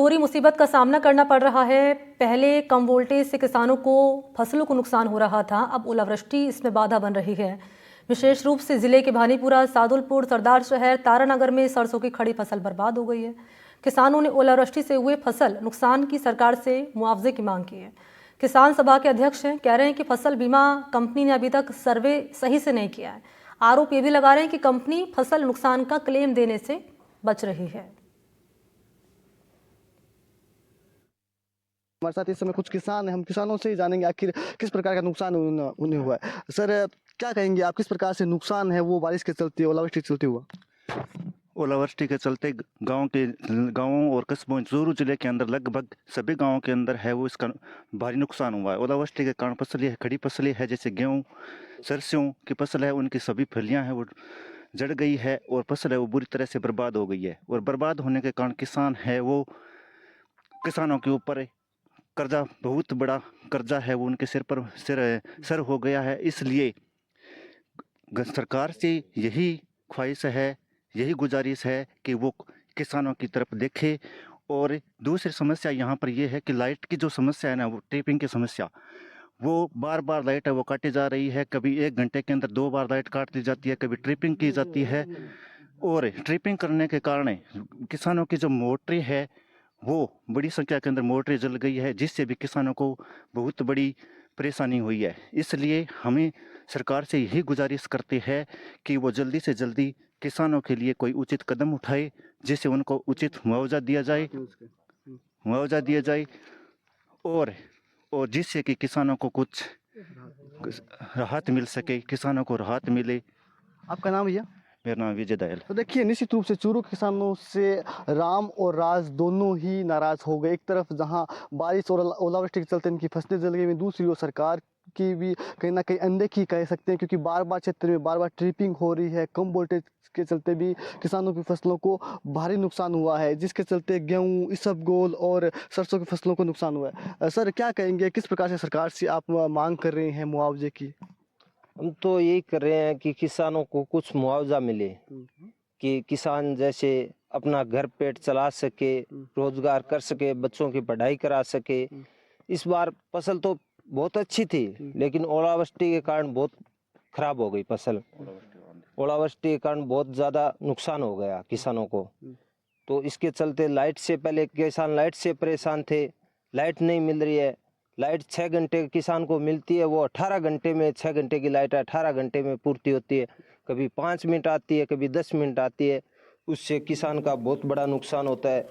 दोहरी मुसीबत का सामना करना पड़ रहा है। पहले कम वोल्टेज से किसानों को फसलों को नुकसान हो रहा था, अब ओलावृष्टि इसमें बाधा बन रही है। विशेष रूप से जिले के भानीपुरा, सादुलपुर, सरदार शहर, तारानगर में सरसों की खड़ी फसल बर्बाद हो गई है। किसानों ने ओलावृष्टि से हुए फसल नुकसान की सरकार से मुआवजे की मांग की है। किसान सभा के अध्यक्ष हैं, कह रहे हैं कि फसल बीमा कंपनी ने अभी तक सर्वे सही से नहीं किया है। आरोप ये भी लगा रहे हैं कि कंपनी फसल नुकसान का क्लेम देने से बच रही है। हमारे साथ इस समय कुछ किसान हैं, हम किसानों से ही जानेंगे आखिर किस प्रकार का नुकसान उन्हें हुआ है। सर, क्या कहेंगे आप, किस प्रकार से नुकसान है वो बारिश के चलते, ओलावृष्टि के चलते हुआ? ओलावृष्टि के चलते गांवों और कस्बों चूरू जिले के अंदर लगभग सभी गांवों के अंदर है वो इसका भारी नुकसान हुआ है। ओलावृष्टि के कारण फसलें खड़ी फसलें है, जैसे गेहूं, सरसों की फसल है, उनकी सभी फलियां हैं वो जड़ गई है और फसल है वो बुरी तरह से बर्बाद हो गई है। और बर्बाद होने के कारण किसान है वो किसानों के ऊपर कर्जा, बहुत बड़ा कर्जा है वो उनके सर हो गया है। इसलिए सरकार से यही ख्वाहिश है, यही गुजारिश है कि वो किसानों की तरफ देखे। और दूसरी समस्या यहाँ पर यह है कि लाइट की जो समस्या है ना, वो ट्रिपिंग की समस्या, वो बार बार लाइट है वो काटी जा रही है। कभी 1 घंटे के अंदर 2 बार लाइट काट दी जाती है, कभी ट्रिपिंग की जाती है। और ट्रिपिंग करने के कारण किसानों की जो मोटरें है वो बड़ी संख्या के अंदर मोटरें जल गई है, जिससे भी किसानों को बहुत बड़ी परेशानी हुई है। इसलिए हमें सरकार से यही गुजारिश करते हैं कि वो जल्दी से जल्दी किसानों के लिए कोई उचित कदम उठाए, जिससे उनको उचित मुआवजा दिया जाए और जिससे कि किसानों को कुछ राहत मिल सके, किसानों को राहत मिले। आपका नाम भैया? मेरा नाम विजय दयाल। तो देखिए, निश्चित रूप से चूरू के किसानों से राम और राज दोनों ही नाराज हो गए। एक तरफ जहां बारिश और ओलावृष्टि के चलते इनकी फसलें जल गई, में दूसरी ओर सरकार की भी कहीं ना कहीं अनदेखी कह सकते हैं, क्योंकि बार बार क्षेत्र में बार बार ट्रिपिंग हो रही है। कम वोल्टेज के चलते भी किसानों की फसलों को भारी नुकसान हुआ है, जिसके चलते गेहूं, इसबगोल और सरसों की फसलों को नुकसान हुआ है। सर, क्या कहेंगे, किस प्रकार से सरकार से आप मांग कर रहे हैं मुआवजे की? हम तो यही कर रहे हैं कि किसानों को कुछ मुआवजा मिले, कि किसान जैसे अपना घर पेट चला सके, रोजगार कर सके, बच्चों की पढ़ाई करा सके। इस बार फसल तो बहुत अच्छी थी, लेकिन ओलावृष्टि के कारण बहुत खराब हो गई फसल। ओलावृष्टि के कारण बहुत ज़्यादा नुकसान हो गया किसानों को। तो इसके चलते लाइट से, पहले किसान लाइट से परेशान थे, लाइट नहीं मिल रही है। लाइट 6 घंटे किसान को मिलती है, वो 18 घंटे में, 6 घंटे की लाइट 18 घंटे में पूर्ति होती है। कभी 5 मिनट आती है, कभी 10 मिनट आती है। उससे किसान का बहुत बड़ा नुकसान होता है।